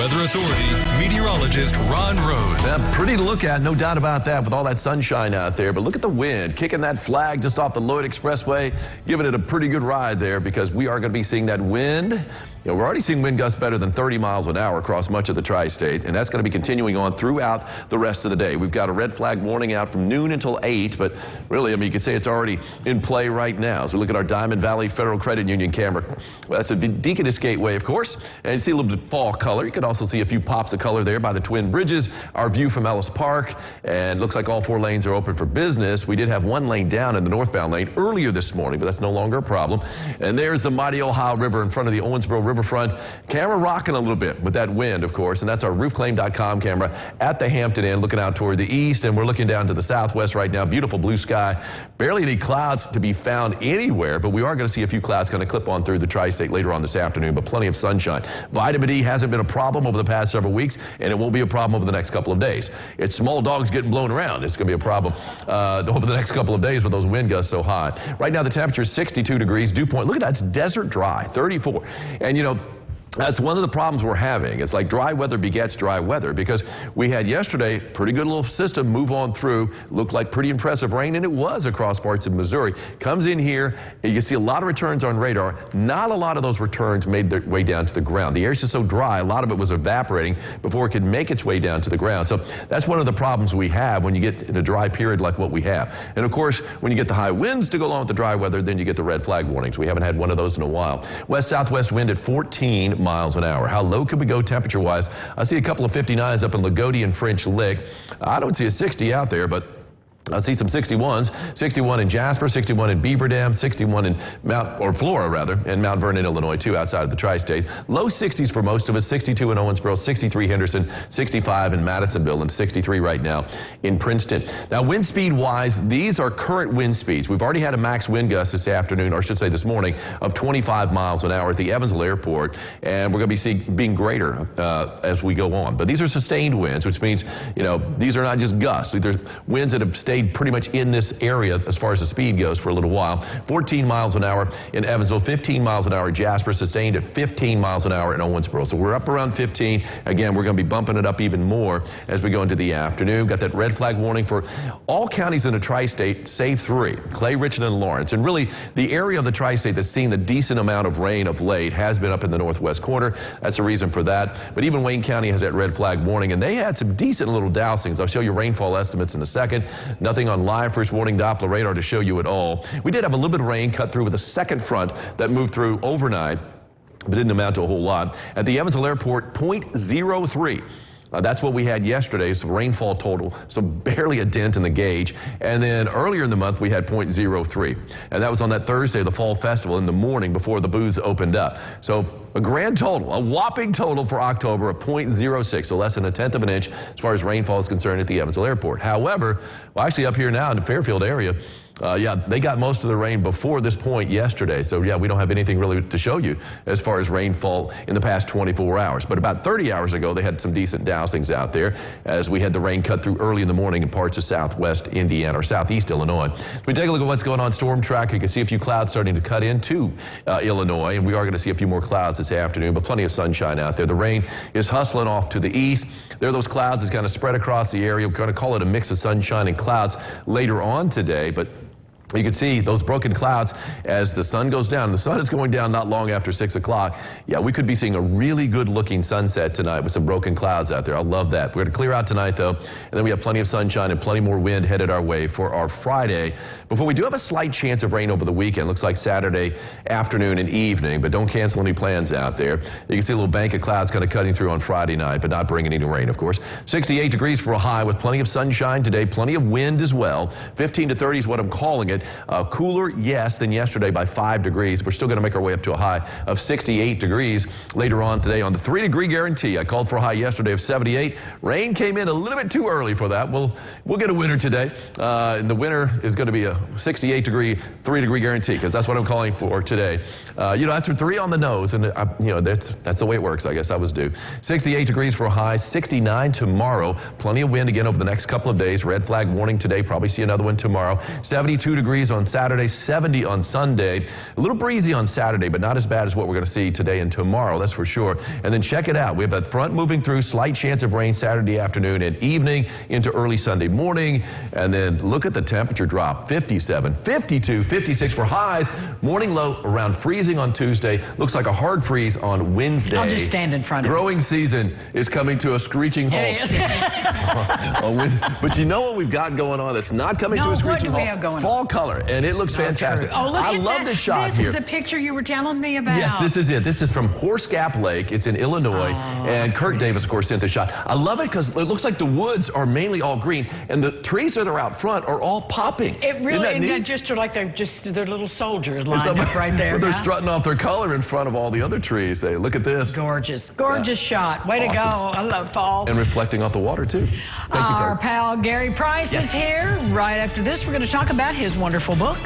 Weather Authority meteorologist Ron Rhodes. Yeah, pretty to look at, no doubt about that, with all that sunshine out there. But look at the wind, kicking that flag just off the Lloyd Expressway, giving it a pretty good ride there, because we are going to be seeing that wind. You know, we're already seeing wind gusts better than 30 miles an hour across much of the tri-state, and that's going to be continuing on throughout the rest of the day. We've got a red flag warning out from noon until 8, but really, I mean, you could say it's already in play right now. So we look at our Diamond Valley Federal Credit Union camera. Well, that's a Deaconess Gateway, of course, and you see a little bit of fall color. You could also see a few pops of color there by the Twin Bridges. Our view from Ellis Park, and looks like all 4 lanes are open for business. We did have 1 lane down in the northbound lane earlier this morning, but that's no longer a problem. And there's the mighty Ohio River in front of the Owensboro Riverfront. Camera rocking a little bit with that wind, of course, and that's our roofclaim.com camera at the Hampton Inn, looking out toward the east, and we're looking down to the southwest right now. Beautiful blue sky. Barely any clouds to be found anywhere, but we are going to see a few clouds kind of clip on through the tri-state later on this afternoon, but plenty of sunshine. Vitamin D hasn't been a problem over the past several weeks, and it won't be a problem over the next couple of days. It's small dogs getting blown around. It's going to be a problem over the next couple of days with those wind gusts so high. Right now, the temperature is 62 degrees. Dew point, look at that, it's desert dry, 34. And, you know, that's one of the problems we're having. It's like dry weather begets dry weather, because we had yesterday pretty good little system move on through, looked like pretty impressive rain, and it was across parts of Missouri. Comes in here, and you can see a lot of returns on radar. Not a lot of those returns made their way down to the ground. The air's just so dry, a lot of it was evaporating before it could make its way down to the ground. So that's one of the problems we have when you get in a dry period like what we have. And of course, when you get the high winds to go along with the dry weather, then you get the red flag warnings. We haven't had one of those in a while. West-southwest wind at 14 miles an hour. How low could we go temperature-wise? I see a couple of 59s up in Lagodi and French Lick. I don't see a 60 out there, but I see some 61s, 61 in Jasper, 61 in Beaver Dam, 61 in Flora rather, and Mount Vernon, Illinois, too, outside of the tri-state. Low 60s for most of us, 62 in Owensboro, 63 Henderson, 65 in Madisonville, and 63 right now in Princeton. Now, wind speed-wise, these are current wind speeds. We've already had a max wind gust this afternoon, or I should say this morning, of 25 miles an hour at the Evansville Airport, and we're going to be being greater as we go on. But these are sustained winds, which means, you know, these are not just gusts. These are winds that have stayed pretty much in this area as far as the speed goes for a little while. 14 miles an hour in Evansville, 15 miles an hour in Jasper, sustained at 15 miles an hour in Owensboro. So we're up around 15. Again, we're going to be bumping it up even more as we go into the afternoon. Got that red flag warning for all counties in the tri-state, save 3, Clay, Richland, and Lawrence. And really, the area of the tri-state that's seeing the decent amount of rain of late has been up in the northwest corner. That's the reason for that. But even Wayne County has that red flag warning, and they had some decent little dousings. I'll show you rainfall estimates in a second. Nothing on live first warning Doppler radar to show you at all. We did have a little bit of rain cut through with a second front that moved through overnight, but didn't amount to a whole lot. At the Evansville Airport, 0.03. That's what we had yesterday, so rainfall total, so barely a dent in the gauge. And then earlier in the month, we had 0.03. And that was on that Thursday, the Fall Festival, in the morning before the booths opened up. So a grand total, a whopping total for October of 0.06, so less than a tenth of an inch as far as rainfall is concerned at the Evansville Airport. However, well, actually up here now in the Fairfield area, yeah, they got most of the rain before this point yesterday. So, yeah, we don't have anything really to show you as far as rainfall in the past 24 hours. But about 30 hours ago, they had some decent dousings out there as we had the rain cut through early in the morning in parts of southwest Indiana or southeast Illinois. If we take a look at what's going on storm track, you can see a few clouds starting to cut into Illinois, and we are going to see a few more clouds this afternoon, but plenty of sunshine out there. The rain is hustling off to the east. There are those clouds that's kind of spread across the area. We're going to call it a mix of sunshine and clouds later on today, but you can see those broken clouds as the sun goes down. The sun is going down not long after 6 o'clock. Yeah, we could be seeing a really good looking sunset tonight with some broken clouds out there. I love that. We're going to clear out tonight, though, and then we have plenty of sunshine and plenty more wind headed our way for our Friday. Before we do have a slight chance of rain over the weekend. Looks like Saturday afternoon and evening, but don't cancel any plans out there. You can see a little bank of clouds kind of cutting through on Friday night, but not bringing any rain, of course. 68 degrees for a high with plenty of sunshine today, plenty of wind as well. 15 to 30 is what I'm calling it. Cooler, yes, than yesterday by 5 degrees. We're still going to make our way up to a high of 68 degrees later on today on the 3-degree guarantee. I called for a high yesterday of 78. Rain came in a little bit too early for that. We'll get a winter today. And the winter is going to be a 68-degree, 3-degree guarantee, because that's what I'm calling for today. You know, after 3 on the nose, and you know, that's the way it works. I guess I was due. 68 degrees for a high, 69 tomorrow. Plenty of wind again over the next couple of days. Red flag warning today. Probably see another one tomorrow. 72 degrees. degrees on Saturday, 70 on Sunday. A little breezy on Saturday, but not as bad as what we're going to see today and tomorrow, that's for sure. And then check it out. We have a front moving through, slight chance of rain Saturday afternoon and evening into early Sunday morning. And then look at the temperature drop, 57, 52, 56 for highs. Morning low around freezing on Tuesday. Looks like a hard freeze on Wednesday. I'll just stand in front of it. Growing season is coming to a screeching halt. It is. But you know what we've got going on that's not coming to a screeching halt? What do we have going Fall on? color, and it looks fantastic. Oh, look I at love that. this shot here. This is the picture you were telling me about. Yes, this is it. This is from Horse Gap Lake. It's in Illinois, and Kirk Davis, of course, sent the shot. I love it because it looks like the woods are mainly all green, and the trees that are out front are all popping. It really Isn't that neat? just are like they're little soldiers lined up right there. They're huh? strutting off their color in front of all the other trees. They look at this. Gorgeous, gorgeous shot. Way to go. Awesome. I love fall. And reflecting off the water, too. Thank you, Our Kirk. pal Gary Price is here. Right after this, we're going to talk about his wonderful book.